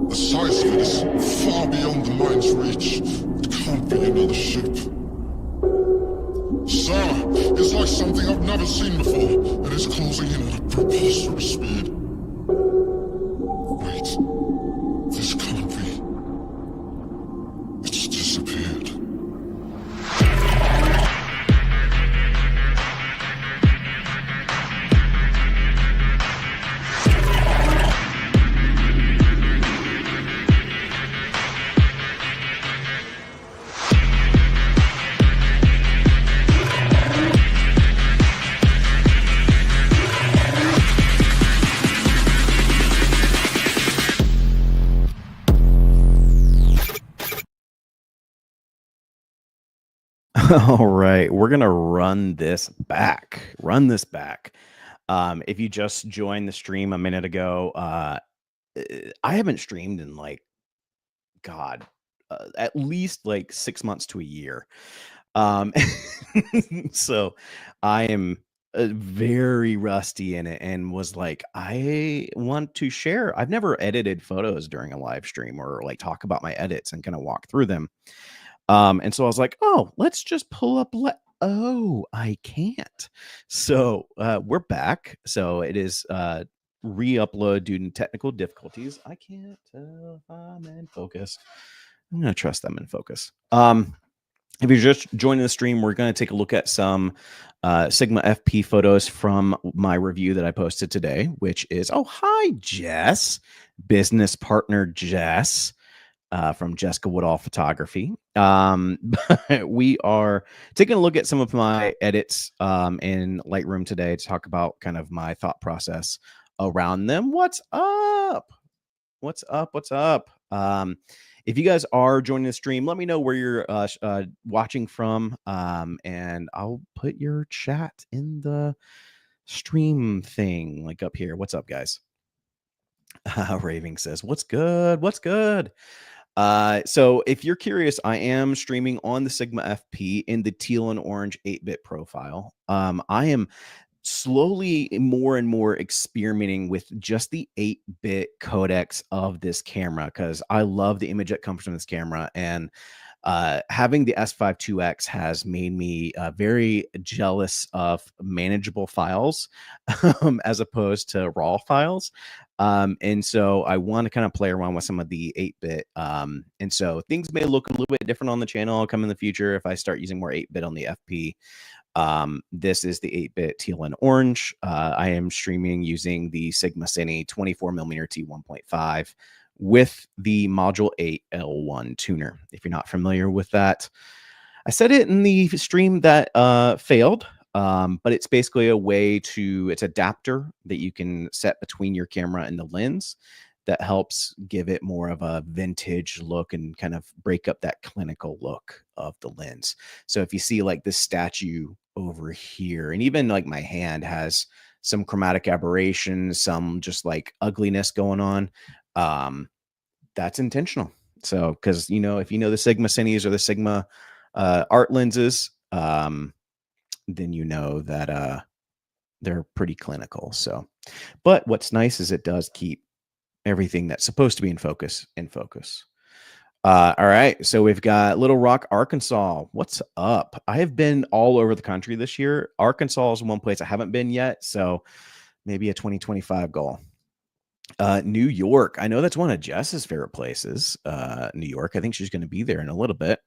The size of it is far beyond the mind's reach. It can't be another ship. Sir, it's like something I've never seen before, and it's closing in at a preposterous speed. Wait, this can't be. It's disappeared. All right, we're gonna run this back. If you just joined the stream a minute ago, I haven't streamed in like God, at least like 6 months to a year. Um, so I am very rusty in it, and was like, I want to share. I've never edited photos during a live stream or like talk about my edits and kind of walk through them. And so I was like, oh, let's just pull up. Oh, I can't. So we're back. So it is re-upload due to technical difficulties. I can't tell if I'm in focus. I'm gonna trust them in focus. If you're just joining the stream, we're going to take a look at some Sigma FP photos from my review that I posted today, which is, oh, hi, Jess, business partner Jess. From Jessica Woodall Photography. We are taking a look at some of my edits in Lightroom today to talk about kind of my thought process around them. What's up? What's up? What's up? If you guys are joining the stream, let me know where you're watching from, and I'll put your chat in the stream thing, like up here. What's up, guys? Raving says, "What's good? What's good?" So if you're curious, I am streaming on the Sigma FP in the teal and orange 8-bit profile. I am slowly more and more experimenting with just the 8-bit codecs of this camera because I love the image that comes from this camera, and having the S5 2X has made me very jealous of manageable files as opposed to raw files. And so I want to kind of play around with some of the 8-bit. And so things may look a little bit different on the channel. I'll come in the future if I start using more 8-bit on the FP. This is the 8-bit teal and orange. I am streaming using the Sigma Cine 24mm T1.5 with the Module 8 L1 tuner. If you're not familiar with that, I said it in the stream that failed, but it's basically a way to, it's adapter that you can set between your camera and the lens that helps give it more of a vintage look and kind of break up that clinical look of the lens. So if you see like this statue over here, and even like my hand has some chromatic aberration, some just like ugliness going on, that's intentional. So, because you know, if you know the Sigma Cines or the Sigma art lenses, then you know that they're pretty clinical. So, but what's nice is it does keep everything that's supposed to be in focus in focus. All right, so we've got Little Rock, Arkansas. What's up? I have been all over the country this year. Arkansas is one place I haven't been yet, so maybe a 2025 goal. New York. I know that's one of Jess's favorite places. New York. I think she's going to be there in a little bit.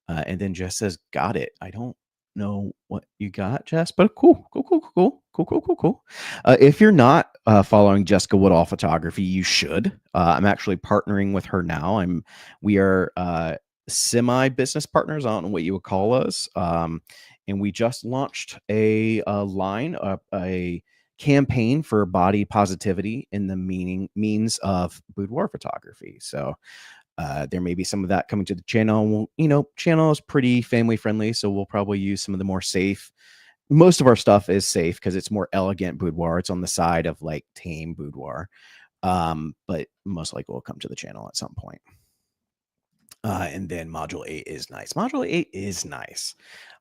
And then Jess says, "Got it." I don't know what you got, Jess, but cool. If you're not following Jessica Woodall Photography, you should. I'm actually partnering with her now. We are semi business partners. I don't know what you would call us. And we just launched a line, a campaign for body positivity in the means of boudoir photography. So there may be some of that coming to the channel. You know, channel is pretty family friendly, so we'll probably use some of the more safe. Most of our stuff is safe because it's more elegant boudoir. It's on the side of like tame boudoir, but most likely will come to the channel at some point. And then Module 8 is nice. Module 8 is nice.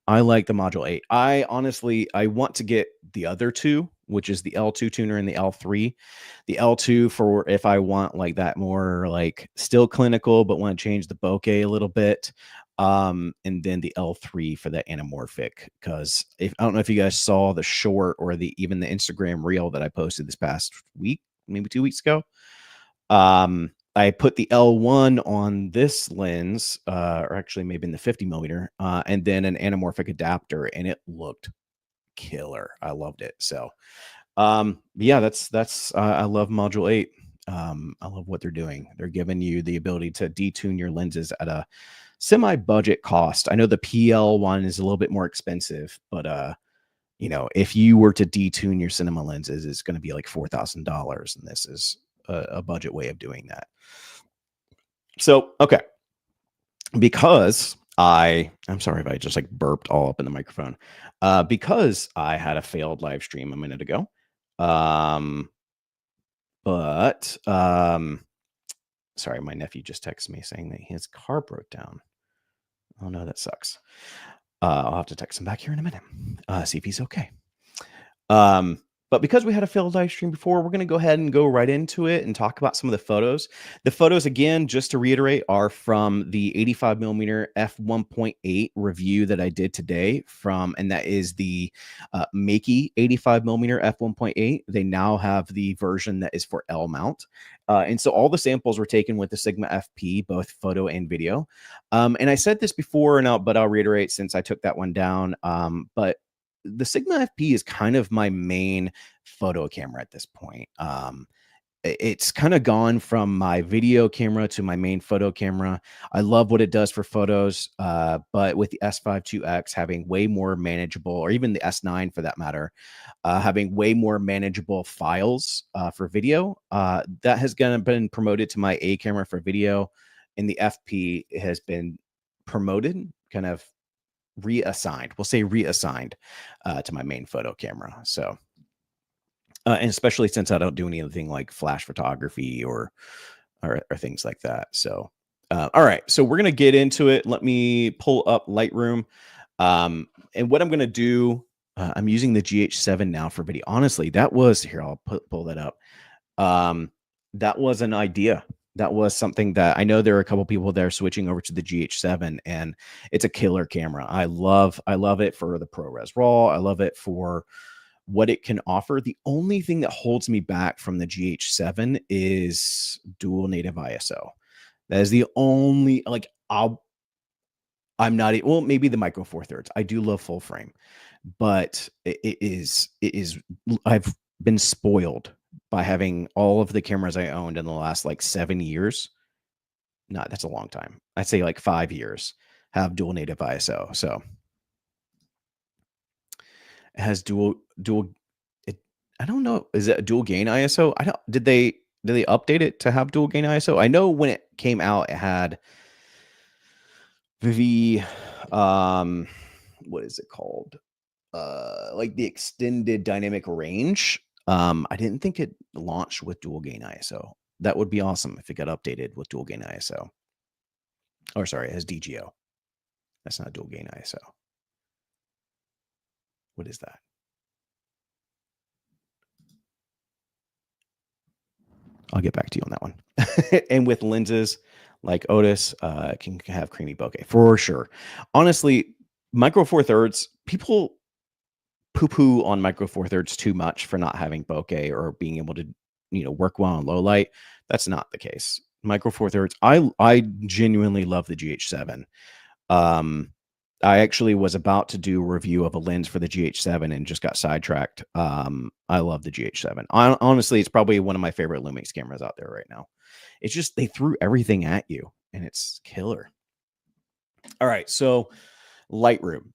I like the Module 8. I honestly, I want to get the other two which is the L2 tuner and the L3. The L2 for if I want like that more like still clinical, but want to change the bokeh a little bit. And then the L3 for the anamorphic, because if I don't know if you guys saw the short or even the Instagram reel that I posted this past week, maybe 2 weeks ago. I put the L1 on this lens, or actually maybe in the 50 millimeter, and then an anamorphic adapter, and it looked killer. I loved it. So, yeah, that's I love Module 8. I love what they're doing. They're giving you the ability to detune your lenses at a semi-budget cost. I know the PL one is a little bit more expensive, but you know, if you were to detune your cinema lenses, it's going to be like $4,000, and this is a budget way of doing that. So, okay, because I'm sorry if I just like burped all up in the microphone. Because I had a failed live stream a minute ago. But sorry, my nephew just texted me saying that his car broke down. Oh no, that sucks. I'll have to text him back here in a minute. See if he's okay. But because we had a failed live stream before, we're going to go ahead and go right into it and talk about some of the photos. The photos, again, just to reiterate, are from the 85 millimeter f1.8 review that I did today and that is the Makey 85 millimeter f1.8. They now have the version that is for L mount. And so all the samples were taken with the Sigma FP, both photo and video. And I said this before, but I'll reiterate since I took that one down. But the Sigma FP is kind of my main photo camera at this point. It's kind of gone from my video camera to my main photo camera. I love what it does for photos, but with the S5 IIX having way more manageable, or even the S9 for that matter, having way more manageable files for video, that has been promoted to my A camera for video, and the FP has been promoted, kind of reassigned to my main photo camera. So and especially since I don't do anything like flash photography or things like that. So all right, so we're gonna get into it. Let me pull up Lightroom, and what I'm gonna do, I'm using the GH7 now for video. Honestly, that was here, I'll pull that up. That was an idea. That was something that I know there are a couple people there switching over to the GH7, and it's a killer camera. I love it for the ProRes RAW. I love it for what it can offer. The only thing that holds me back from the GH7 is dual native ISO. That is the only, like, I'm not, well, maybe the Micro Four Thirds. I do love full frame, but it is, I've been spoiled by having all of the cameras I owned in the last like 7 years. No, that's a long time. I'd say like 5 years have dual native ISO. So it has dual. I don't know. Is it a dual gain ISO? Did they update it to have dual gain ISO? I know when it came out, it had the what is it called? Like the extended dynamic range. I didn't think it launched with dual gain ISO. That would be awesome if it got updated with dual gain ISO. Or sorry, it has DGO. That's not dual gain ISO. What is that? I'll get back to you on that one. And with lenses like Otis, can have creamy bokeh for sure. Honestly, Micro Four Thirds, people poo-poo on Micro Four Thirds too much for not having bokeh or being able to, work well in low light. That's not the case. Micro Four Thirds, I genuinely love the GH7. I actually was about to do a review of a lens for the GH7 and just got sidetracked. I love the GH7. Honestly, it's probably one of my favorite Lumix cameras out there right now. It's just, they threw everything at you and it's killer. All right, so Lightroom.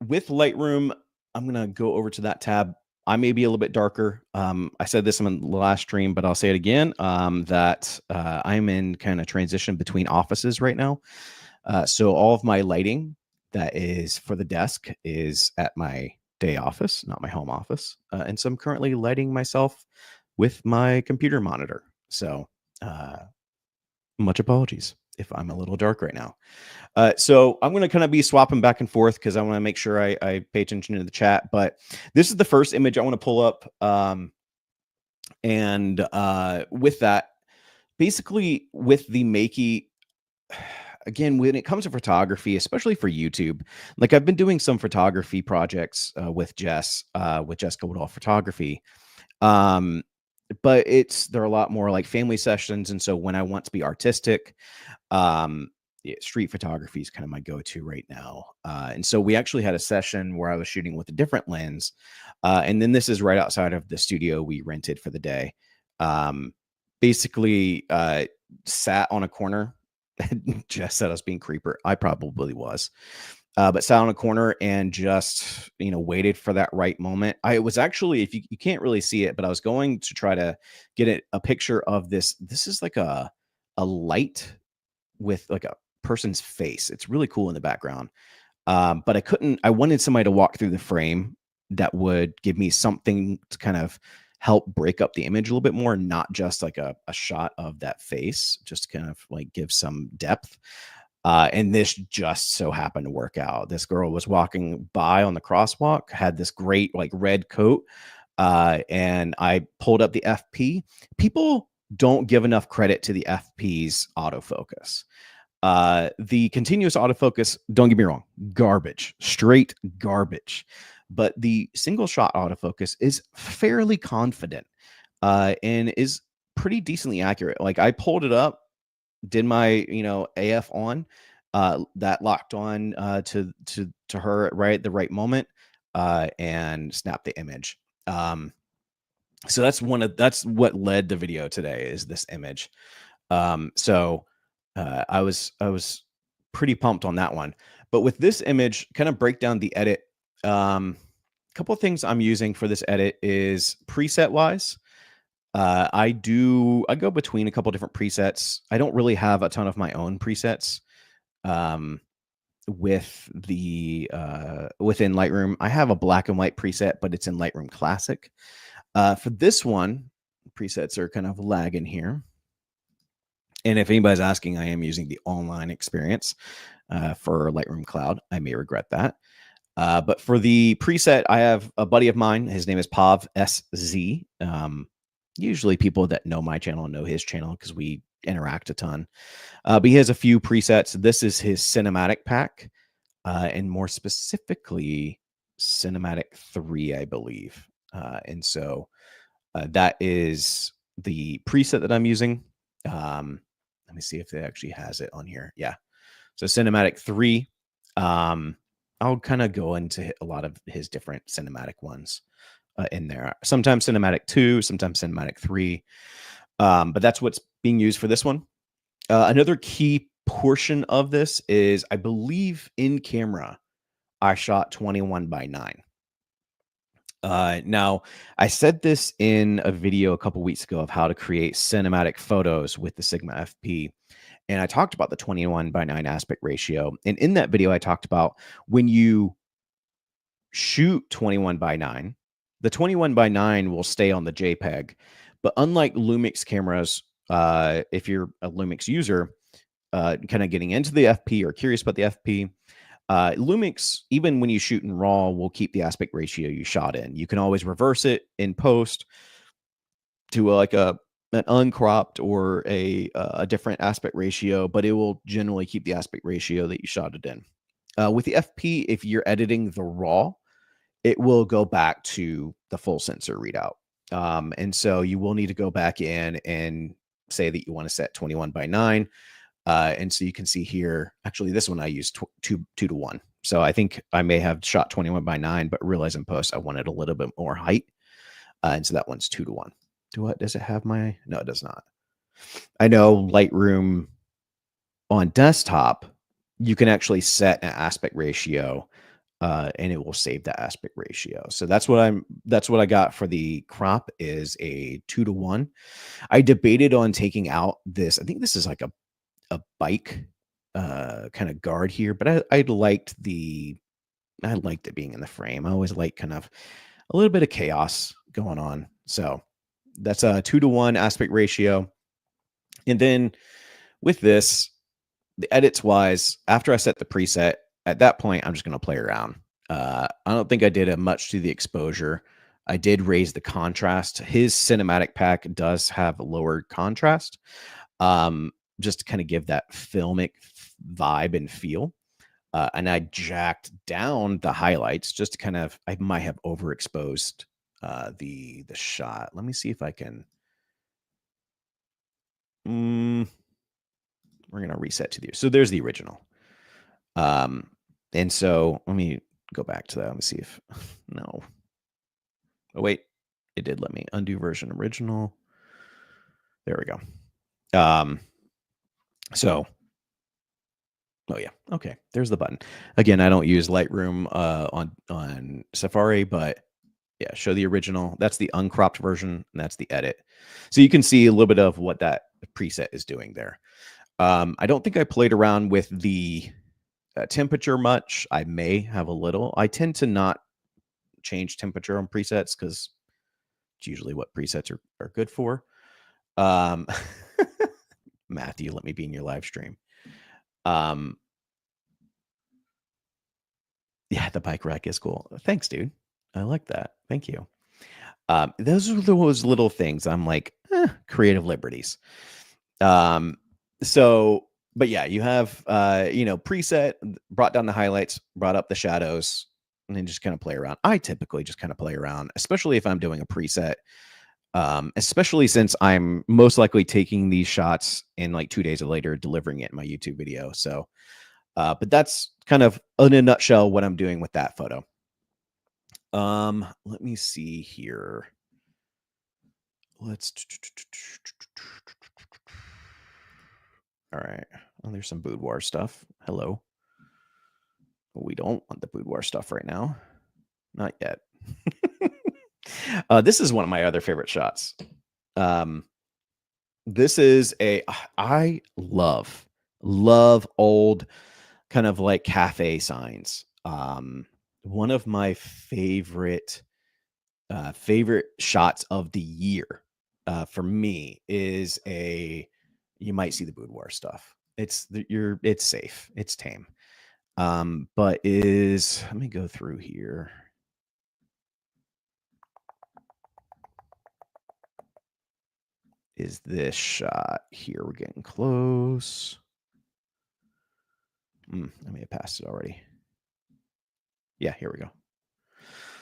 With Lightroom, I'm going to go over to that tab. I may be a little bit darker. I said this in the last stream, but I'll say it again, that I'm in kind of transition between offices right now. So all of my lighting that is for the desk is at my day office, not my home office. And so I'm currently lighting myself with my computer monitor. So much apologies. if I'm a little dark right now. So I'm going to kind of be swapping back and forth because I want to make sure I pay attention to the chat. But this is the first image I want to pull up. And with that, basically with the Makey, again, when it comes to photography, especially for YouTube, like I've been doing some photography projects with Jessica Woodall Photography. But they're a lot more like family sessions. And so when I want to be artistic, yeah, street photography is kind of my go-to right now. And so we actually had a session where I was shooting with a different lens. And then this is right outside of the studio we rented for the day. Basically sat on a corner. Jess said I was being creeper. I probably was. But sat on a corner and just, waited for that right moment. I was actually, if you can't really see it, but I was going to try to get a picture of this. This is like a light with like a person's face. It's really cool in the background. But I wanted somebody to walk through the frame that would give me something to kind of help break up the image a little bit more, not just like a shot of that face, just kind of like give some depth. And this just so happened to work out. This girl was walking by on the crosswalk, had this great like red coat. And I pulled up the FP. People don't give enough credit to the FP's autofocus. The continuous autofocus, don't get me wrong, garbage, straight garbage. But the single shot autofocus is fairly confident and is pretty decently accurate. Like I pulled it up, did my AF on, that locked on to her right at the right moment, and snapped the image. So that's what led the video today, is this image. So I was pretty pumped on that one. But with this image, kind of break down the edit. Couple of things I'm using for this edit is preset wise. I go between a couple different presets. I don't really have a ton of my own presets. With the within Lightroom, I have a black and white preset, but it's in Lightroom Classic. For this one, presets are kind of lagging here. And if anybody's asking, I am using the online experience for Lightroom Cloud. I may regret that. But for the preset, I have a buddy of mine. His name is Pav SZ. Usually people that know my channel know his channel because we interact a ton. But he has a few presets. This is his cinematic pack, and more specifically, Cinematic 3, I believe. And so that is the preset that I'm using. Let me see if it actually has it on here. Yeah. So Cinematic 3. I'll kind of go into a lot of his different cinematic ones in there. Sometimes Cinematic 2, sometimes Cinematic 3. But that's what's being used for this one. Another key portion of this is, I believe in camera, I shot 21:9. Now, I said this in a video a couple weeks ago of how to create cinematic photos with the Sigma FP. And I talked about the 21:9 aspect ratio. And in that video, I talked about when you shoot 21:9, the 21:9 will stay on the JPEG. But unlike Lumix cameras, if you're a Lumix user, kind of getting into the FP or curious about the FP, Lumix, even when you shoot in RAW, will keep the aspect ratio you shot in. You can always reverse it in post to an uncropped or a different aspect ratio, but it will generally keep the aspect ratio that you shot it in. With the FP, if you're editing the RAW, it will go back to the full sensor readout. And so you will need to go back in and say that you want to set 21:9. And so you can see here, actually, this one I used 2:1. So I think I may have shot 21:9, but realized in post I wanted a little bit more height. And so that one's 2:1. Does it have my? No, it does not. I know Lightroom on desktop, you can actually set an aspect ratio, and it will save that aspect ratio. So that's what I got for the crop, is a 2:1. I debated on taking out this. I think this is like a bike kind of guard here, but I liked it being in the frame. I always like kind of a little bit of chaos going on. So that's a 2:1 aspect ratio. And then with this, the edits wise, after I set the preset, at that point, I'm just going to play around. I don't think I did a much to the exposure. I did raise the contrast. His cinematic pack does have lowered contrast, just to kind of give that filmic vibe and feel. And I jacked down the highlights just to kind of, I might have overexposed the shot. Let me see if I can. We're going to reset to the, so there's the original. And so let me go back to that. Let me see if, no. Oh, wait, it did let me undo version original. There we go. So, oh yeah, okay, there's the button. Again, I don't use Lightroom on Safari, but yeah, show the original. That's the uncropped version, and that's the edit. So you can see a little bit of what that preset is doing there. I don't think I played around with the temperature much. I may have a little. I tend to not change temperature on presets because it's usually what presets are good for. Matthew, let me be in your live stream. Yeah, the bike rack is cool. Thanks, dude. I like that. Thank you. Those are those little things. I'm like, creative liberties. So, but yeah, you have, preset, brought down the highlights, brought up the shadows, and then just kind of play around. I typically just kind of play around, especially if I'm doing a preset, especially since I'm most likely taking these shots and like 2 days later delivering it in my YouTube video. So, but that's kind of in a nutshell what I'm doing with that photo. Let me see here. All right. Oh, there's some boudoir stuff. Hello. We don't want the boudoir stuff right now. Not yet. This is one of my other favorite shots. This is I love old kind of like cafe signs. One of my favorite shots of the year for me is you might see the boudoir stuff. It's safe. It's tame. But let me go through here. Is this shot here? We're getting close. I may have passed it already. Yeah, here we go.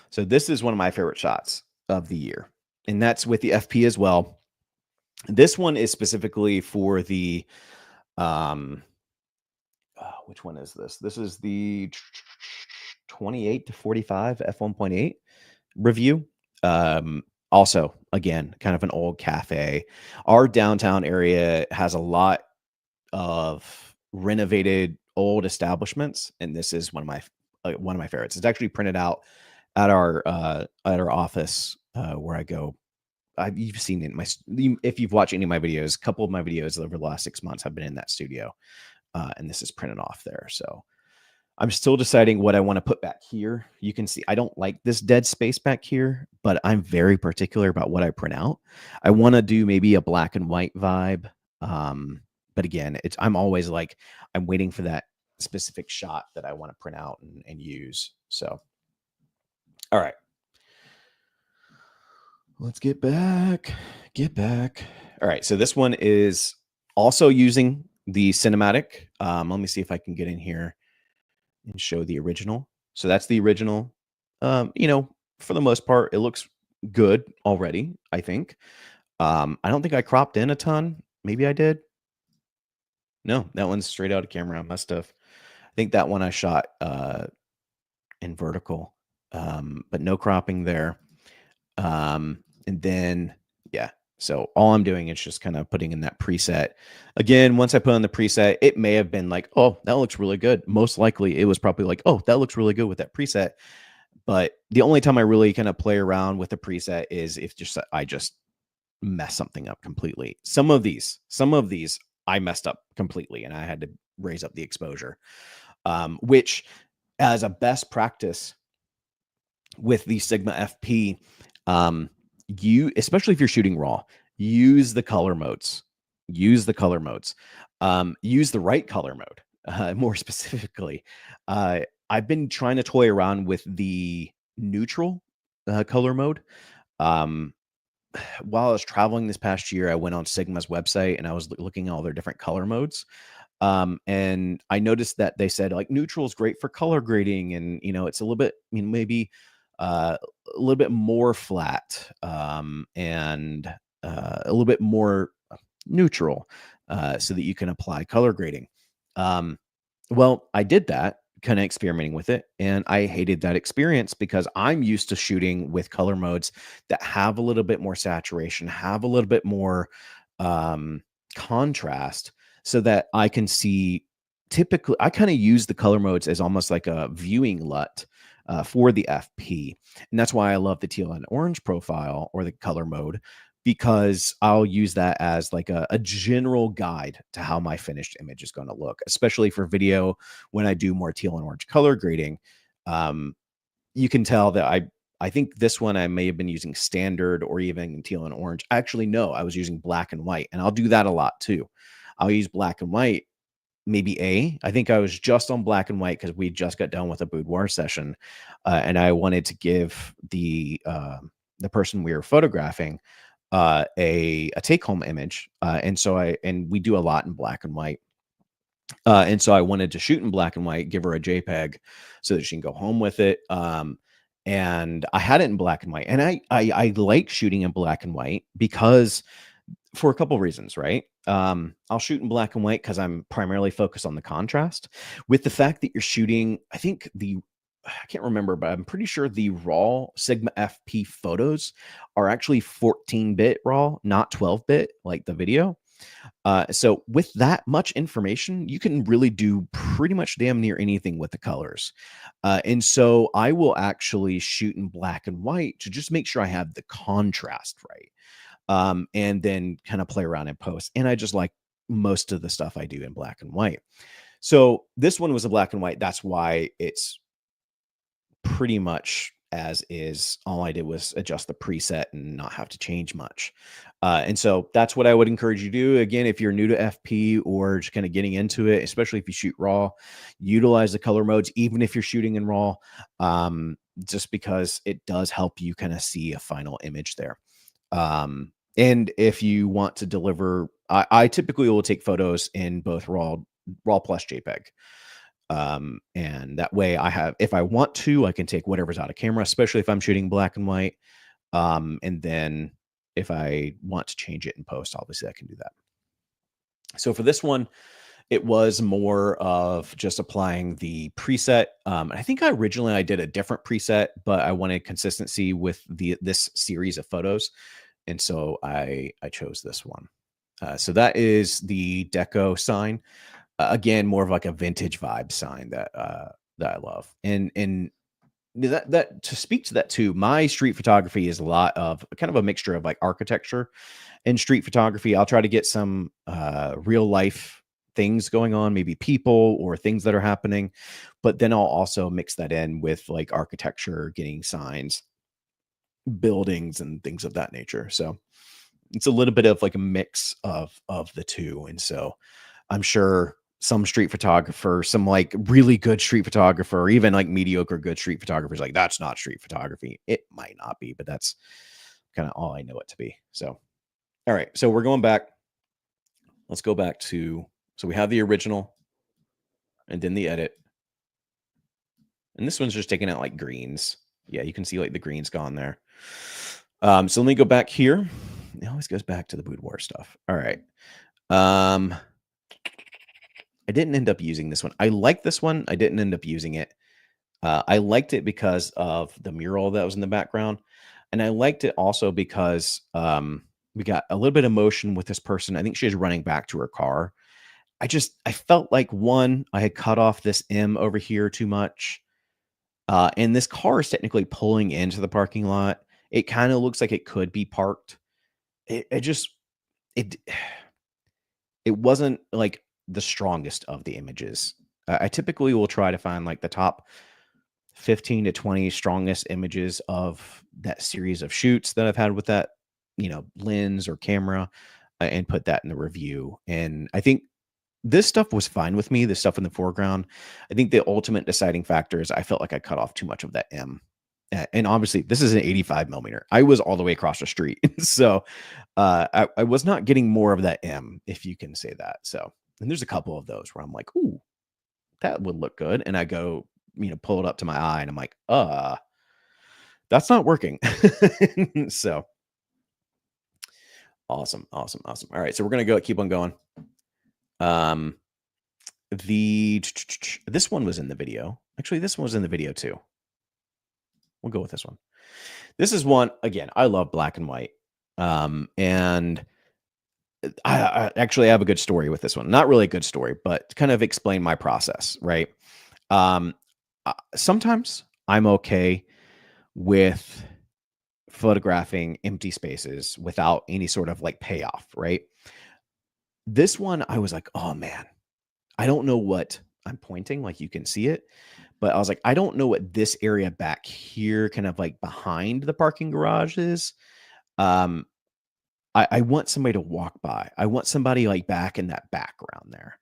So this is one of my favorite shots of the year, and that's with the FP as well. This one is specifically for the, which one is this? This is the 28 to 45 f1.8 review. Also, again, kind of an old cafe. Our downtown area has a lot of renovated old establishments, and this is one of my favorites. It's actually printed out at our office where I go. You've seen it if you've watched any of my videos. A couple of my videos over the last 6 months have been in that studio, and this is printed off there. So I'm still deciding what I want to put back here. You can see I don't like this dead space back here, but I'm very particular about what I print out. I want to do maybe a black and white vibe. But again, I'm always like, I'm waiting for that specific shot that I want to print out and use. So, all right. Let's get back. All right. So this one is also using the cinematic. Let me see if I can get in here and show the original. So that's the original. For the most part, it looks good already, I think. I don't think I cropped in a ton. Maybe I did. No, that one's straight out of camera. I must have. I think that one I shot in vertical, but no cropping there. And then, yeah. So all I'm doing is just kind of putting in that preset. Again, once I put on the preset, it may have been like, oh, that looks really good. Most likely it was probably like, oh, that looks really good with that preset. But the only time I really kind of play around with the preset is if I just mess something up completely. Some of these I messed up completely and I had to raise up the exposure, which as a best practice with the Sigma FP, especially if you're shooting raw, use the color modes. use the right color mode. More specifically, I've been trying to toy around with the neutral color mode. Um, while I was traveling this past year, I went on Sigma's website and I was looking at all their different color modes. And I noticed that they said like neutral is great for color grading, and it's a little bit, maybe a little bit more flat, and a little bit more neutral, so that you can apply color grading. Um, well, I did that, kind of experimenting with it, and I hated that experience because I'm used to shooting with color modes that have a little bit more saturation, have a little bit more um, contrast, so that I can see. Typically, I kind of use the color modes as almost like a viewing LUT for the FP, and that's why I love the teal and orange profile or the color mode, because I'll use that as like a general guide to how my finished image is going to look, especially for video when I do more teal and orange color grading. Um, you can tell that I think this one I may have been using standard or even teal and orange. Actually, no, I was using black and white, and I'll do that a lot too. I'll use black and white, maybe I think I was just on black and white because we just got done with a boudoir session, and I wanted to give the person we were photographing a take home image, and we do a lot in black and white. And so I wanted to shoot in black and white, give her a JPEG so that she can go home with it. And I had it in black and white, and I like shooting in black and white because for a couple reasons, right? I'll shoot in black and white because I'm primarily focused on the contrast. With the fact that you're shooting, I can't remember, but I'm pretty sure the raw Sigma FP photos are actually 14-bit raw, not 12-bit like the video. So with that much information, you can really do pretty much damn near anything with the colors. And so I will actually shoot in black and white to just make sure I have the contrast right. And then kind of play around in post. And I just like most of the stuff I do in black and white. So this one was a black and white. That's why it's pretty much as is. All I did was adjust the preset and not have to change much. And so that's what I would encourage you to do. Again, if you're new to FP or just kind of getting into it, especially if you shoot raw, utilize the color modes, even if you're shooting in raw, just because it does help you kind of see a final image there. And if you want to deliver, I typically will take photos in both raw plus JPEG. And that way if I want to, I can take whatever's out of camera, especially if I'm shooting black and white. And then if I want to change it in post, obviously I can do that. So for this one, it was more of just applying the preset. I think originally I did a different preset, but I wanted consistency with this series of photos. And so I chose this one. So that is the deco sign. Again, more of like a vintage vibe sign that I love. And that to speak to that too, my street photography is a lot of kind of a mixture of like architecture and street photography. I'll try to get some real life things going on, maybe people or things that are happening, but then I'll also mix that in with like architecture, getting signs, buildings, and things of that nature. So it's a little bit of like a mix of the two. And so I'm sure some street photographer, some like really good street photographer, or even like mediocre good street photographers, like that's not street photography. It might not be, but that's kind of all I know it to be. So, all right. So we're going back. Let's go back to, so we have the original and then the edit. And this one's just taking out like greens. Yeah, you can see like the greens gone there. So let me go back here. It always goes back to the boudoir stuff. All right. I didn't end up using this one. I like this one. I didn't end up using it. I liked it because of the mural that was in the background. And I liked it also because we got a little bit of motion with this person. I think she was running back to her car. I felt like I had cut off this M over here too much. And this car is technically pulling into the parking lot. It kind of looks like it could be parked. It wasn't like the strongest of the images. I typically will try to find like the top 15 to 20 strongest images of that series of shoots that I've had with that, lens or camera, and put that in the review. And I think this stuff was fine with me, the stuff in the foreground. I think the ultimate deciding factor is I felt like I cut off too much of that M. And obviously, this is an 85 millimeter. I was all the way across the street. So I was not getting more of that M, if you can say that. So, and there's a couple of those where I'm like, ooh, that would look good. And I go, pull it up to my eye and I'm like, that's not working. So awesome. All right. So we're going to keep on going. This one was in the video. Actually, this one was in the video too. We'll go with this one. This is one, again, I love black and white. And I actually have a good story with this one. Not really a good story, but to kind of explain my process, right? Sometimes I'm okay with photographing empty spaces without any sort of like payoff, right? This one, I was like, oh man, I don't know what I'm pointing, like you can see it, but I was like, I don't know what this area back here, kind of like behind the parking garage is. I want somebody to walk by. I want somebody like back in that background there.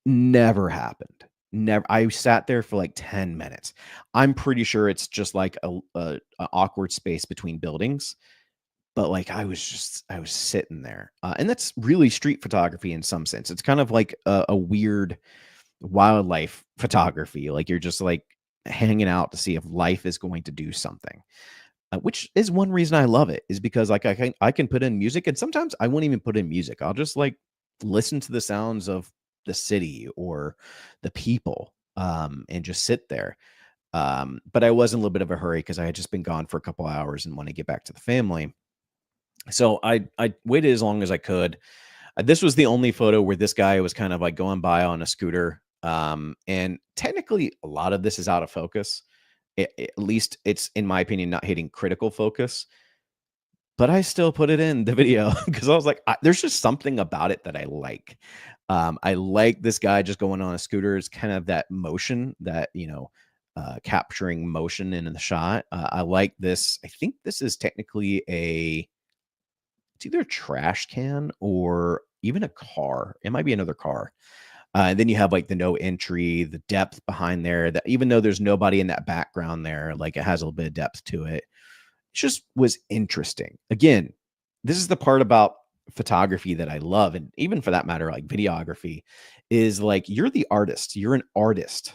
Never happened. Never. I sat there for like 10 minutes. I'm pretty sure it's just like a awkward space between buildings. But like I was sitting there, and that's really street photography in some sense. It's kind of like a weird wildlife photography. Like you're just like hanging out to see if life is going to do something. Which is one reason I love it, is because like I can put in music, and sometimes I won't even put in music. I'll just like listen to the sounds of the city or the people, and just sit there. But I was in a little bit of a hurry because I had just been gone for a couple hours and want to get back to the family. So I waited as long as I could. This was the only photo where this guy was kind of like going by on a scooter. And technically, a lot of this is out of focus. At least it's, in my opinion, not hitting critical focus. But I still put it in the video because I was like, there's just something about it that I like. I like this guy just going on a scooter. It's kind of that motion that, capturing motion in the shot. I like this. I think this is technically it's either a trash can or even a car. It might be another car. And then you have like the no entry, the depth behind there, that even though there's nobody in that background there, like it has a little bit of depth to it. It just was interesting. Again, this is the part about photography that I love. And even for that matter, like videography, is like you're the artist, you're an artist.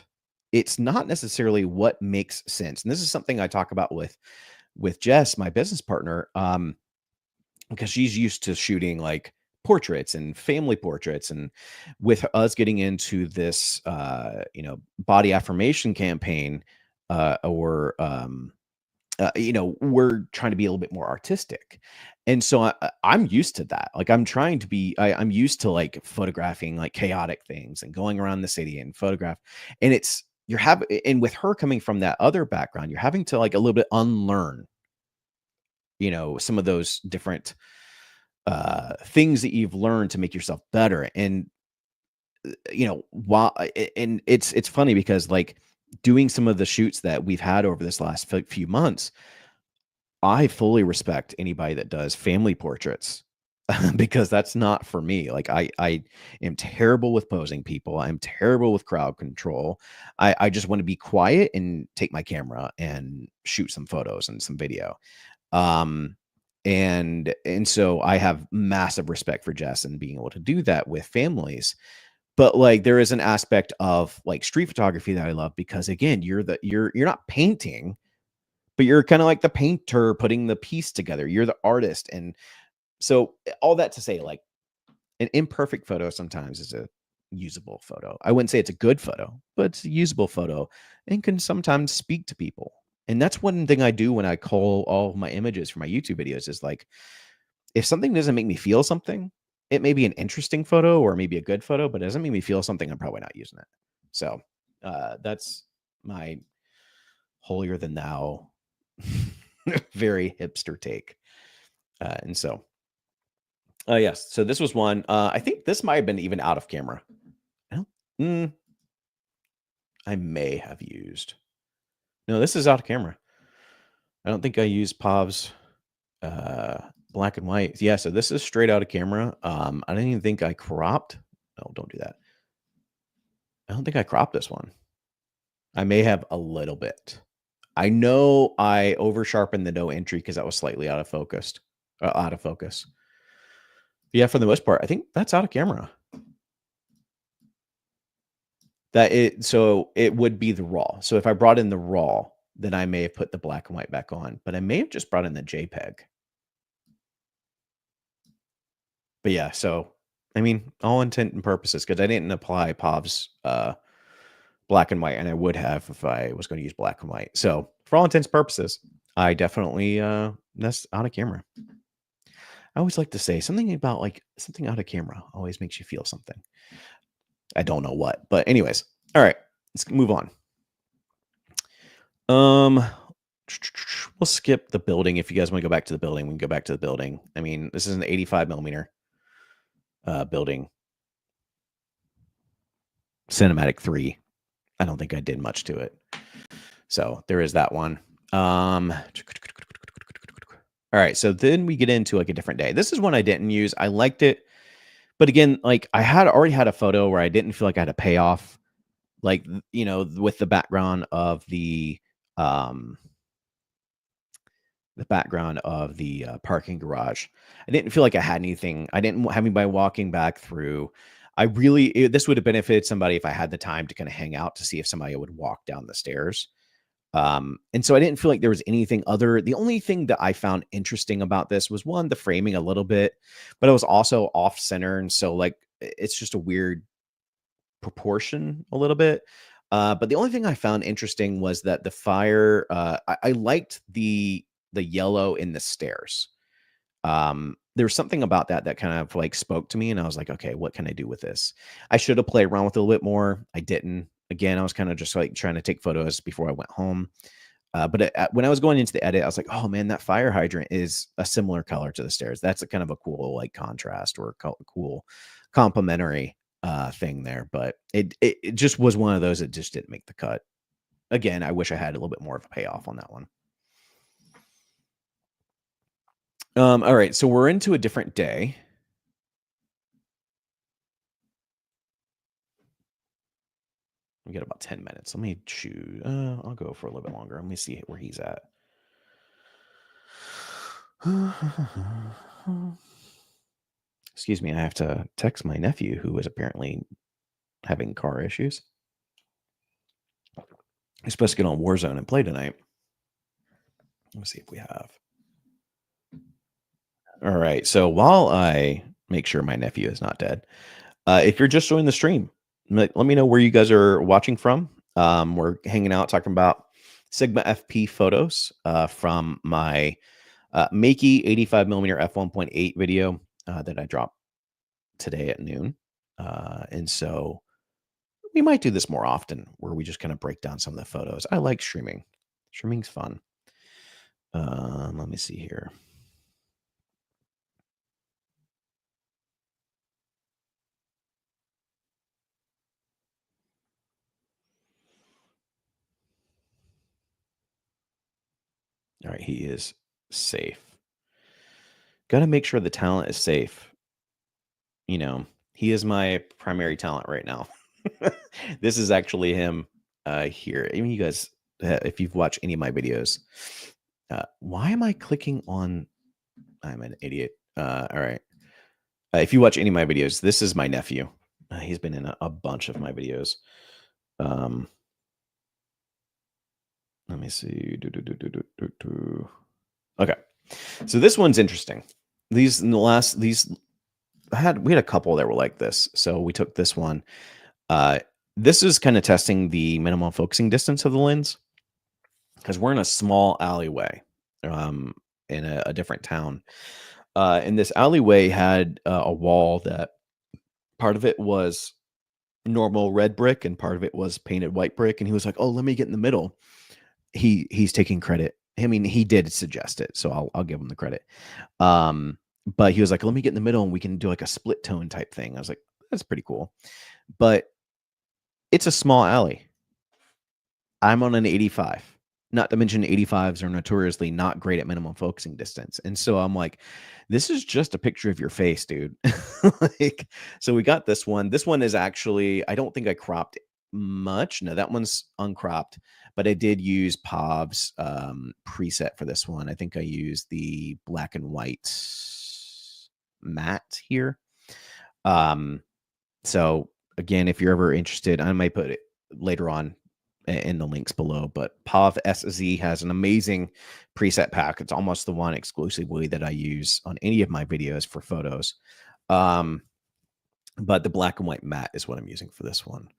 It's not necessarily what makes sense. And this is something I talk about with Jess, my business partner, because she's used to shooting like portraits and family portraits, and with us getting into this body affirmation campaign, or we're trying to be a little bit more artistic. And so I'm used to that. Like I'm trying to be, I'm used to like photographing like chaotic things and going around the city and photograph. And and with her coming from that other background, you're having to like a little bit unlearn, some of those different things that you've learned to make yourself better. And and it's funny because like doing some of the shoots that we've had over this last few months, I fully respect anybody that does family portraits because that's not for me. Like I am terrible with posing people. I'm terrible with crowd control. I just want to be quiet and take my camera and shoot some photos and some video. And so I have massive respect for Jess and being able to do that with families. But like there is an aspect of like street photography that I love because again, you're not painting, but you're kind of like the painter putting the piece together. You're the artist. And so all that to say, like an imperfect photo sometimes is a usable photo. I wouldn't say it's a good photo, but it's a usable photo and can sometimes speak to people. And that's one thing I do when I call all of my images for my YouTube videos is like, if something doesn't make me feel something, it may be an interesting photo or maybe a good photo, but it doesn't make me feel something, I'm probably not using it. So that's my holier than thou, very hipster take. And so, yes. So this was one. I think this might have been even out of camera. I may have used. No, this is out of camera. I don't think I used Pav's black and white. Yeah, so this is straight out of camera. I didn't even think I cropped. No, don't do that. I don't think I cropped this one. I may have a little bit. I know I over sharpened the no entry because that was slightly out of focused, out of focus. Yeah, for the most part, I think that's out of camera. So it would be the raw. So if I brought in the raw, then I may have put the black and white back on, but I may have just brought in the JPEG. But yeah, so I mean, all intent and purposes, because I didn't apply POV's black and white, and I would have if I was going to use black and white. So for all intents and purposes, I definitely that's out of camera. I always like to say something about like something out of camera always makes you feel something. I don't know what, but anyways, all right, let's move on. We'll skip the building. If you guys want to go back to the building, we can go back to the building. I mean, this is an 85 millimeter building. Cinematic 3. I don't think I did much to it. So there is that one. All right, so then we get into like a different day. This is one I didn't use. I liked it. But again, like I had already had a photo where I didn't feel like I had a payoff, like, you know, with the background of the parking garage. I didn't feel like I had anything. I didn't have anybody walking back through. This would have benefited somebody if I had the time to kind of hang out to see if somebody would walk down the stairs. And so I didn't feel like there was anything other. The only thing that I found interesting about this was the framing a little bit, but it was also off center. And so like, it's just a weird proportion a little bit. But the only thing I found interesting was that the fire, I liked the yellow in the stairs. There was something about that kind of like spoke to me, and I was like, okay, what can I do with this? I should have played around with it a little bit more. I didn't. Again, I was kind of just like trying to take photos before I went home. But when I was going into the edit, I was like, oh man, that fire hydrant is a similar color to the stairs. That's a kind of a cool like contrast or cool complementary thing there. But it just was one of those that just didn't make the cut. Again, I wish I had a little bit more of a payoff on that one. All right, so we're into a different day. We got about 10 minutes. Let me choose. I'll go for a little bit longer. Let me see where he's at. Excuse me, I have to text my nephew, who is apparently having car issues. He's supposed to get on Warzone and play tonight. Let's see if we have. All right, so while I make sure my nephew is not dead, if you're just joining the stream, let me know where you guys are watching from. We're hanging out talking about Sigma FP photos from my Makey 85mm f1.8 video that I dropped today at noon. And so we might do this more often, where we just kind of break down some of the photos. I like streaming. Streaming's fun. Let me see here. All right, he is safe. Got to make sure the talent is safe. You know, he is my primary talent right now. This is actually him here. I mean, you guys, if you've watched any of my videos, why am I clicking on? I'm an idiot. All right. If you watch any of my videos, this is my nephew. He's been in a bunch of my videos. Let me see. Okay. So this one's interesting. We had a couple that were like this. So we took this one. This is kind of testing the minimum focusing distance of the lens, because we're in a small alleyway in a different town. And this alleyway had a wall that part of it was normal red brick and part of it was painted white brick. And he was like, oh, let me get in the middle. He's taking credit. I mean, he did suggest it, so I'll give him the credit. But he was like, let me get in the middle and we can do like a split tone type thing. I was like, that's pretty cool. But it's a small alley. I'm on an 85. Not to mention 85s are notoriously not great at minimum focusing distance. And so I'm like, this is just a picture of your face, dude. Like, so we got this one. This one is actually, I don't think I cropped much. No, that one's uncropped, but I did use Pav's preset for this one. I think I used the black and white matte here. So again, if you're ever interested, I might put it later on in the links below, but Pav SZ has an amazing preset pack. It's almost the one exclusively that I use on any of my videos for photos. But the black and white matte is what I'm using for this one.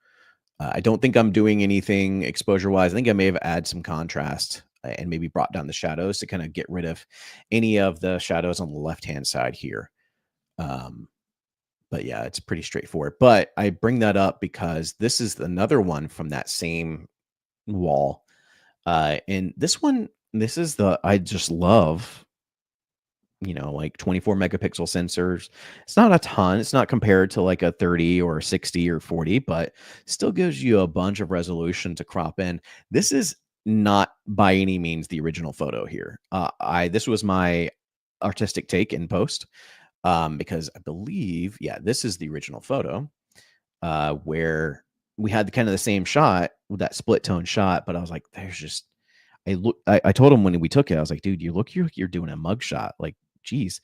I don't think I'm doing anything exposure wise. I think I may have added some contrast and maybe brought down the shadows to kind of get rid of any of the shadows on the left-hand side here. But yeah, it's pretty straightforward. But I bring that up because this is another one from that same wall. And this one, this is I just love, like 24 megapixel sensors. It's not a ton. It's not compared to like a 30 or 60 or 40, but still gives you a bunch of resolution to crop in. This is not by any means the original photo here. This was my artistic take in post, because I believe, this is the original photo, where we had kind of the same shot with that split tone shot, but I was like, I told him when we took it, I was like, dude, you're doing a mug shot. Like, geez.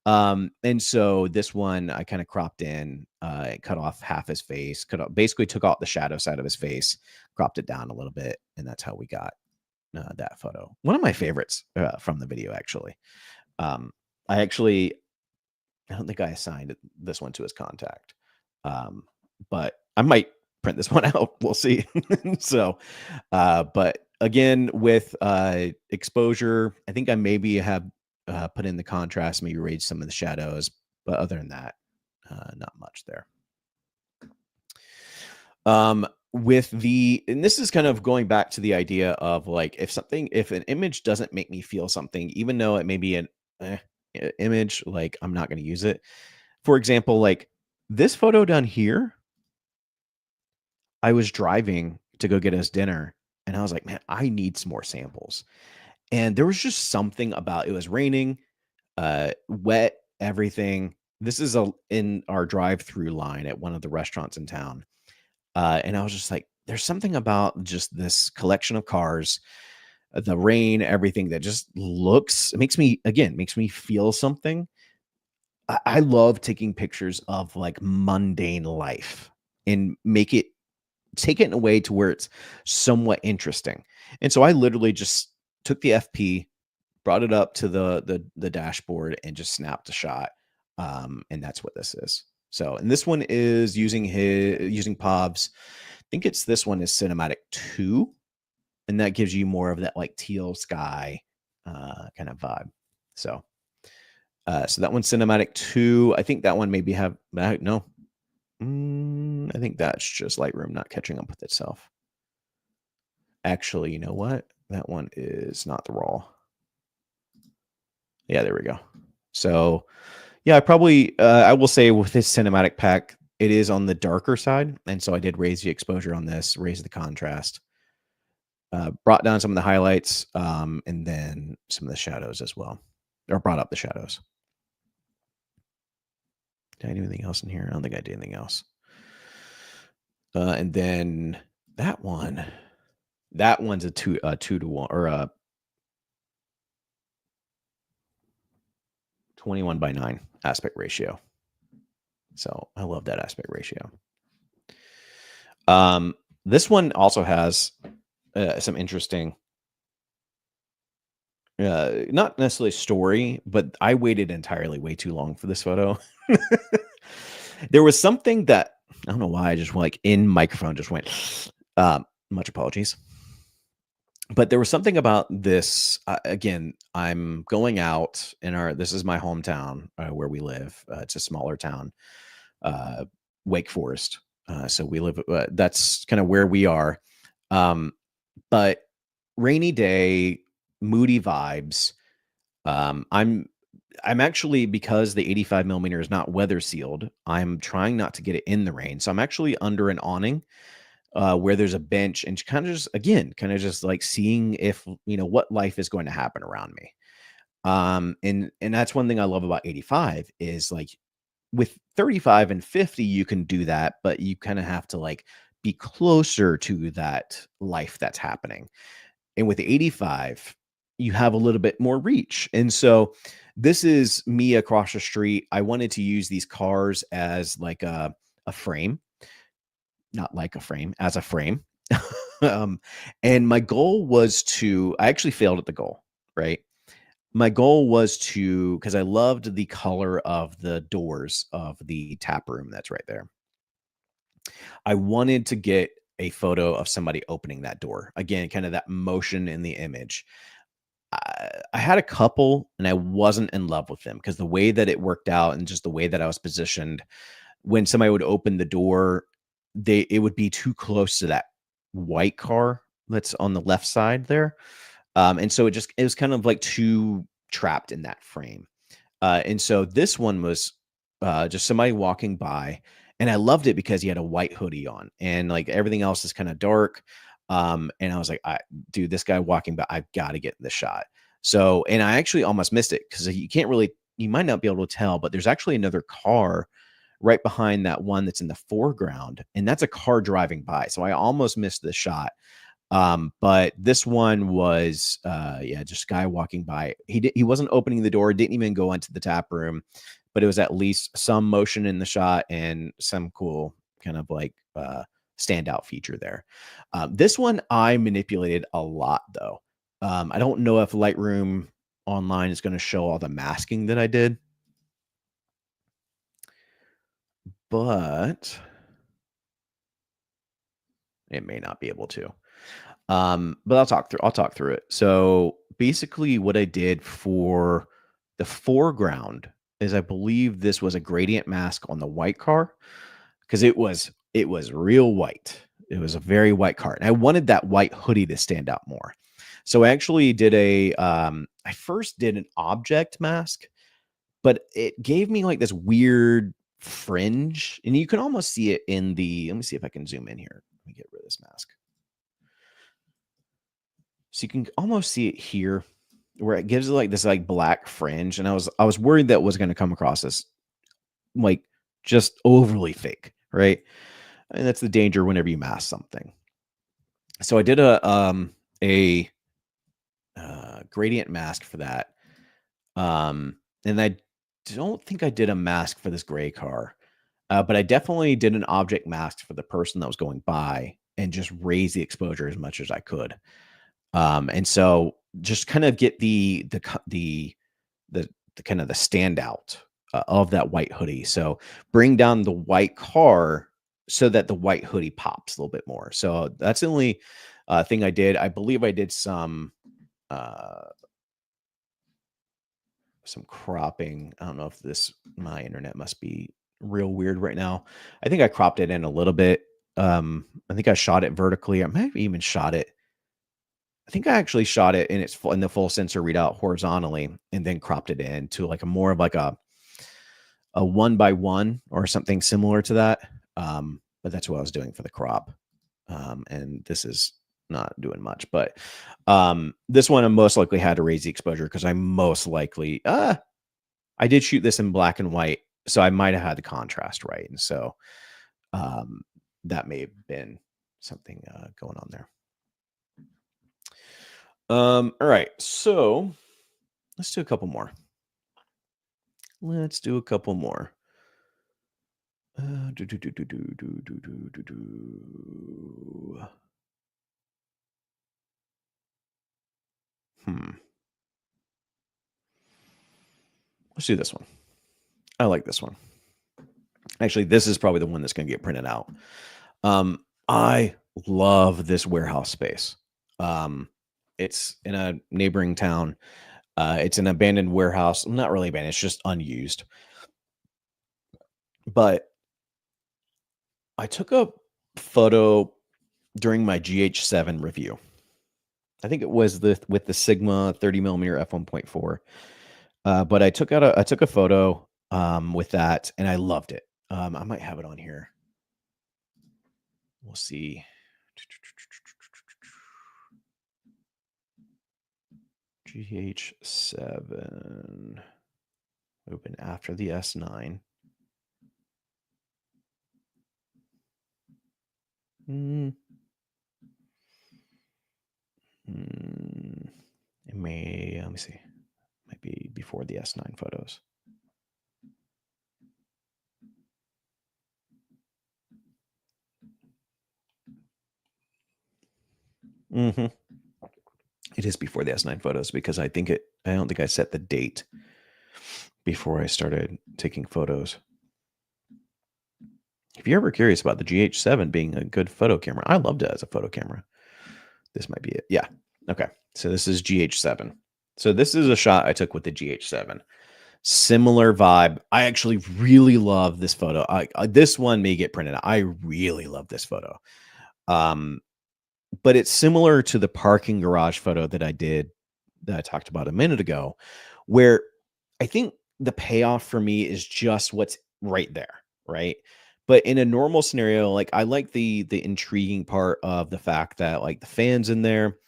And so this one I kind of cropped in, cut off half his face, basically took out the shadow side of his face, cropped it down a little bit. And that's how we got that photo. One of my favorites from the video, actually. I don't think I assigned this one to his contact. But I might print this one out. We'll see. So, but again, with exposure, I think I maybe have put in the contrast, maybe raised some of the shadows, but other than that, not much there. And this is kind of going back to the idea of like, if an image doesn't make me feel something, even though it may be an image, like I'm not going to use it. For example, like this photo down here, I was driving to go get us dinner and I was like, man, I need some more samples. And there was just something about, it was raining, wet, everything. This is in our drive-through line at one of the restaurants in town. And I was just like, there's something about just this collection of cars, the rain, everything that just makes me feel something. I love taking pictures of like mundane life and take it in a way to where it's somewhat interesting. And so I literally just took the FP, brought it up to the dashboard and just snapped a shot. And that's what this is. So, and this one is using Pav's. I think this one is Cinematic 2. And that gives you more of that like teal sky kind of vibe. So that one's Cinematic 2. I think that one maybe no. I think that's just Lightroom not catching up with itself. Actually, you know what? That one is not the raw. Yeah, there we go. So yeah, I will say with this cinematic pack, it is on the darker side. And so I did raise the exposure on this, raise the contrast, brought down some of the highlights, and then some of the shadows as well, or brought up the shadows. Did I do anything else in here? I don't think I did anything else. And then that one's a 2:1 or a 21:9 aspect ratio. So I love that aspect ratio. This one also has some interesting, not necessarily story, but I waited entirely way too long for this photo. There was something that, I don't know why, I just like in microphone just went, much apologies. But there was something about this, again, I'm going out this is my hometown where we live. It's a smaller town, Wake Forest. So we live, that's kind of where we are. But rainy day, moody vibes. I'm actually, because the 85 millimeter is not weather sealed, I'm trying not to get it in the rain. So I'm actually under an awning where there's a bench and kind of just like seeing if, what life is going to happen around me. And that's one thing I love about 85 is like with 35 and 50, you can do that, but you kind of have to like be closer to that life that's happening. And with the 85, you have a little bit more reach. And so this is me across the street. I wanted to use these cars as like a frame, not like a frame, as a frame. um, and my goal was to, I actually failed at the goal, right? My goal was to, because I loved the color of the doors of the tap room that's right there. I wanted to get a photo of somebody opening that door. Again, kind of that motion in the image. I had a couple and I wasn't in love with them because the way that it worked out and just the way that I was positioned, when somebody would open the door, it would be too close to that white car that's on the left side there. And so it was kind of like too trapped in that frame. And so this one was just somebody walking by, and I loved it because he had a white hoodie on, and like everything else is kind of dark. And I was like, dude, this guy walking by, I've got to get in the shot. So, and I actually almost missed it because you can't really, you might not be able to tell, but there's actually another car right behind that one that's in the foreground, and that's a car driving by. So I almost missed the shot. But this one was, yeah, just a guy walking by. He wasn't opening the door, didn't even go into the tap room, but it was at least some motion in the shot and some cool kind of like standout feature there. This one I manipulated a lot though. I don't know if Lightroom online is going to show all the masking that I did, but it may not be able to. But I'll talk through it. So basically what I did for the foreground is I believe this was a gradient mask on the white car because it was real white. It was a very white car. And I wanted that white hoodie to stand out more. So I actually did I first did an object mask, but it gave me like this weird fringe. And you can almost see it let me see if I can zoom in here. Let me get rid of this mask. So you can almost see it here where it gives it like this like black fringe. And I was worried that was going to come across as like just overly fake, right? And that's the danger whenever you mask something. So I did a gradient mask for that. And I don't think I did a mask for this gray car. But I definitely did an object mask for the person that was going by and just raise the exposure as much as I could. And so just kind of get the kind of the standout of that white hoodie. So bring down the white car so that the white hoodie pops a little bit more. So that's the only thing I did. I believe I did uh, some cropping. I don't know if my internet must be real weird right now. I think I cropped it in a little bit. I think I shot it vertically. I might have even shot it. I think I actually shot it in the full sensor readout horizontally and then cropped it in to like a more of like a 1x1 or something similar to that. But that's what I was doing for the crop. And this is not doing much, but this one I most likely had to raise the exposure because I most likely I did shoot this in black and white, so I might have had the contrast right. And so that may have been something going on there. All right, so let's do a couple more. Let's do a couple more. Let's do this one. I like this one. Actually, this is probably the one that's going to get printed out. I love this warehouse space. It's in a neighboring town. It's an abandoned warehouse. Not really abandoned. It's just unused. But I took a photo during my GH7 review. I think it was with the Sigma 30mm f1.4. But I took a photo with that, and I loved it. I might have it on here. We'll see. GH7 open after the S9. Mm, mm, it may, let me see. Might be before the S9 photos. hmm It is before the S9 photos because I don't think I set the date before I started taking photos. If you're ever curious about the GH7 being a good photo camera, I loved it as a photo camera. This might be it. Yeah. Okay. So this is GH7. So this is a shot I took with the GH7. Similar vibe. I actually really love this photo. This one may get printed out. I really love this photo. But it's similar to the parking garage photo that I talked about a minute ago, where I think the payoff for me is just what's right there, right? But in a normal scenario, like I like the intriguing part of the fact that like the fans in there,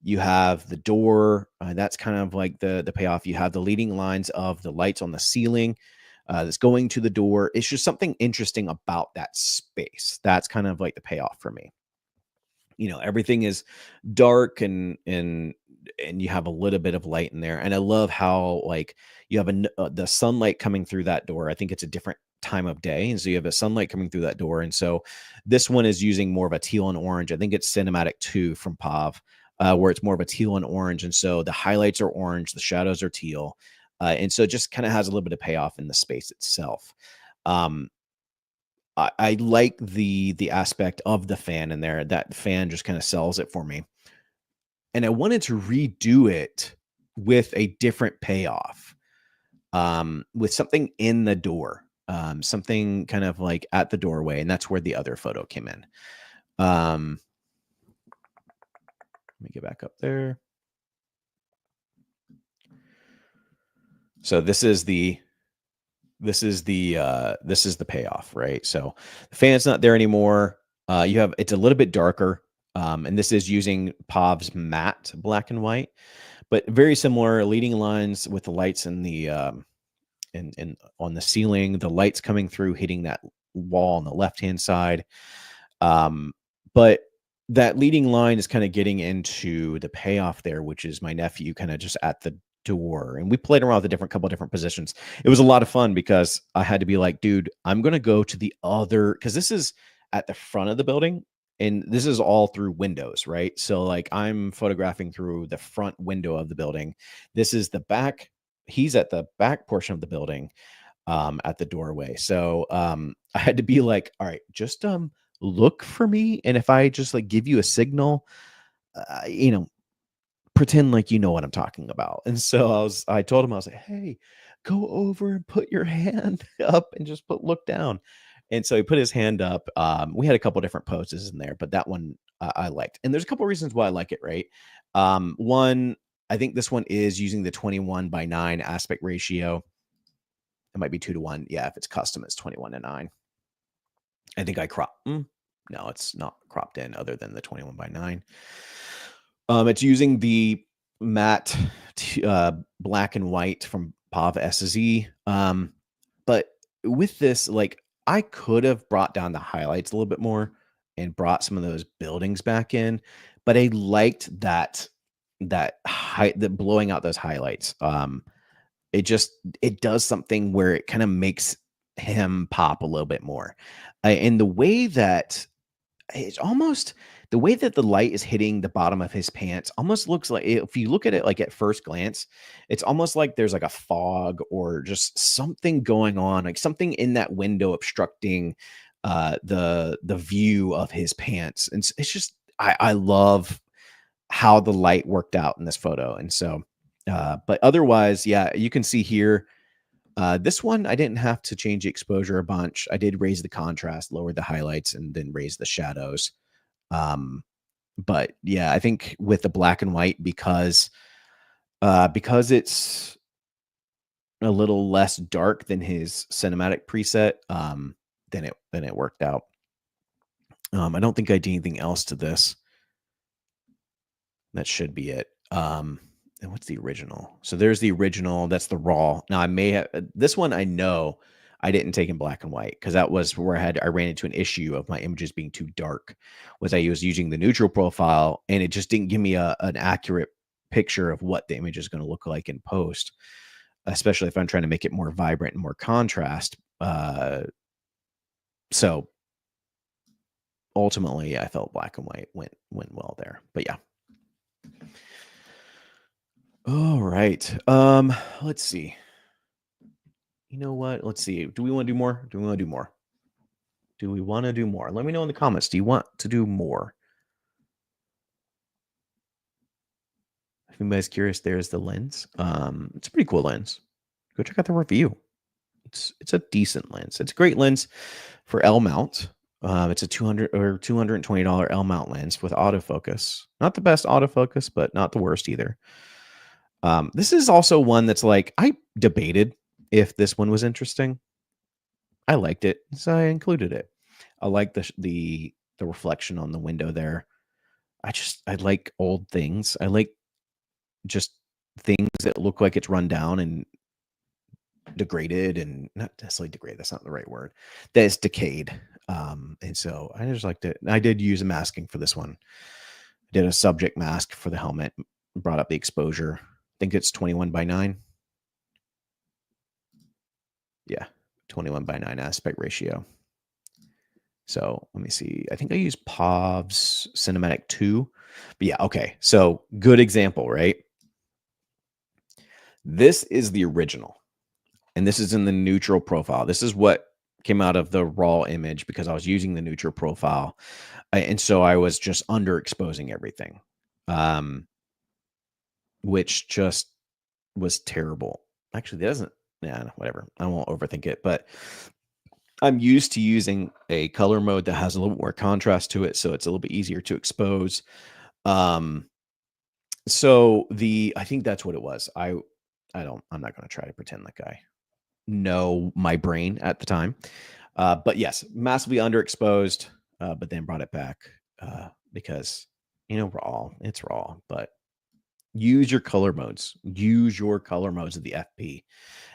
you have the door, that's kind of like the payoff. You have the leading lines of the lights on the ceiling that's going to the door. It's just something interesting about that space. That's kind of like the payoff for me. Everything is dark and you have a little bit of light in there, and I love how like you have the sunlight coming through that door. I think it's a different time of day, and so you have a sunlight coming through that door, and so this one is using more of a teal and orange. I think it's Cinematic 2 from POV, where it's more of a teal and orange, and so the highlights are orange, the shadows are teal, and so it just kind of has a little bit of payoff in the space itself. um I like the aspect of the fan in there. That fan just kind of sells it for me. And I wanted to redo it with a different payoff, with something in the door, something kind of like at the doorway, and that's where the other photo came in. Let me get back up there. So this is the payoff, right? So the fan's not there anymore. It's a little bit darker. And this is using POV's matte black and white, but very similar leading lines with the lights and the and on the ceiling, the lights coming through, hitting that wall on the left-hand side. But that leading line is kind of getting into the payoff there, which is my nephew kind of just at the door. And we played around with a couple of different positions. It was a lot of fun because I had to be like, dude, I'm going to go to the other, because this is at the front of the building and this is all through windows, right? So like I'm photographing through the front window of the building. This is the back. He's at the back portion of the building, at the doorway. So I had to be like, all right, just look for me. And if I just like give you a signal, uh, you know, pretend like you know what I'm talking about. And so I told him, I was like, hey, go over and put your hand up and just look down. And so he put his hand up. We had a couple different poses in there, but that one I liked. And there's a couple reasons why I like it, right? One, I think this one is using the 21:9 aspect ratio. It might be 2:1. Yeah, if it's custom, it's 21:9. I think I no, it's not cropped in other than the 21:9. It's using the matte black and white from POV SZ. But with this, like I could have brought down the highlights a little bit more and brought some of those buildings back in, but I liked that height, that blowing out those highlights. It does something where it kind of makes him pop a little bit more. And the way that it's almost the way that the light is hitting the bottom of his pants almost looks like, if you look at it like at first glance, it's almost like there's like a fog or just something going on, like something in that window obstructing the view of his pants. And it's just I love how the light worked out in this photo. And so but otherwise, yeah, you can see here, this one, I didn't have to change the exposure a bunch. I did raise the contrast, lower the highlights, and then raise the shadows. But yeah, I think with the black and white, because it's a little less dark than his cinematic preset, then it worked out. I don't think I did anything else to this. That should be it. And what's the original? So there's the original. That's the raw. Now I may have this one. I know I didn't take in black and white because that was where I ran into an issue of my images being too dark. Was I was using the neutral profile and it just didn't give me an accurate picture of what the image is going to look like in post, especially if I'm trying to make it more vibrant and more contrast. So ultimately, I felt black and white went well there. But yeah. All right. Let's see. You know what? Let's see. Do we want to do more? Do we want to do more? Do we want to do more? Let me know in the comments. Do you want to do more? If anybody's curious, there's the lens. It's a pretty cool lens. Go check out the review. It's a decent lens. It's a great lens for L mount. It's a $200 or $220 L mount lens with autofocus. Not the best autofocus, but not the worst either. This is also one that's like, I debated if this one was interesting. I liked it, so I included it. I like the reflection on the window there. I like old things. I like just things that look like it's run down and degraded, and not necessarily degraded. That's not the right word. That is decayed. And so I just liked it. I did use a masking for this one. I did a subject mask for the helmet, brought up the exposure. I think it's 21:9. Yeah, 21:9 aspect ratio. So let me see. I think I use POV's Cinematic 2. But yeah, okay. So good example, right? This is the original. And this is in the neutral profile. This is what came out of the raw image because I was using the neutral profile. And so I was just underexposing everything, which just was terrible. Actually, that doesn't, yeah, whatever. I won't overthink it, but I'm used to using a color mode that has a little more contrast to it, so it's a little bit easier to expose. So I think that's what it was. I'm not going to try to pretend like I know my brain at the time. But yes, massively underexposed, but then brought it back because, it's raw, but use your color modes. Use your color modes of the FP.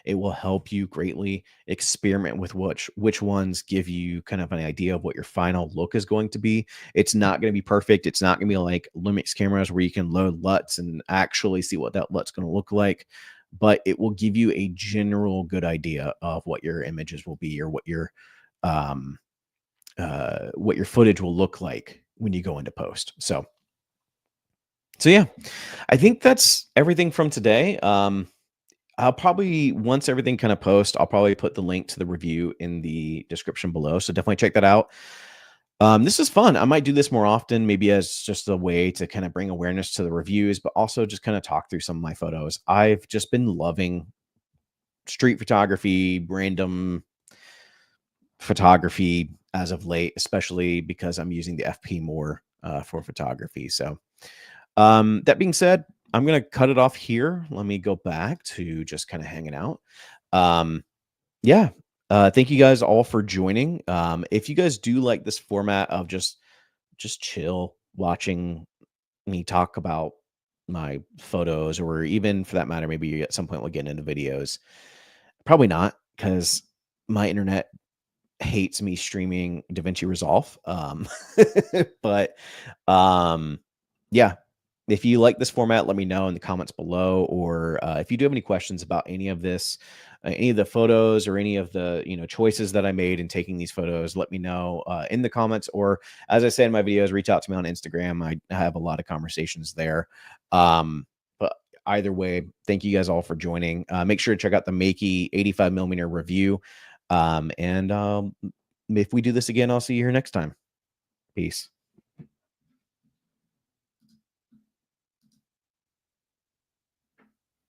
It will help you greatly. Experiment with which ones give you kind of an idea of what your final look is going to be. It's not going to be perfect. It's not going to be like Lumix cameras where you can load LUTs and actually see what that LUT's going to look like. But it will give you a general good idea of what your images will be or what your footage will look like when you go into post. So yeah, I think that's everything from today. I'll probably, once everything kind of posts, I'll probably put the link to the review in the description below. So definitely check that out. This is fun. I might do this more often, maybe as just a way to kind of bring awareness to the reviews, but also just kind of talk through some of my photos. I've just been loving street photography, random photography as of late, especially because I'm using the FP more for photography. So that being said, I'm going to cut it off here. Let me go back to just kind of hanging out. Yeah. Thank you guys all for joining. If you guys do like this format of just chill watching me talk about my photos, or even for that matter, maybe at some point we'll get into videos. Probably not, because my internet hates me streaming DaVinci Resolve. But yeah. If you like this format, let me know in the comments below. Or if you do have any questions about any of this, any of the photos or any of the choices that I made in taking these photos, let me know in the comments. Or as I said in my videos, reach out to me on Instagram. I have a lot of conversations there. But either way, thank you guys all for joining. Make sure to check out the Makey 85mm review. And if we do this again, I'll see you here next time. Peace.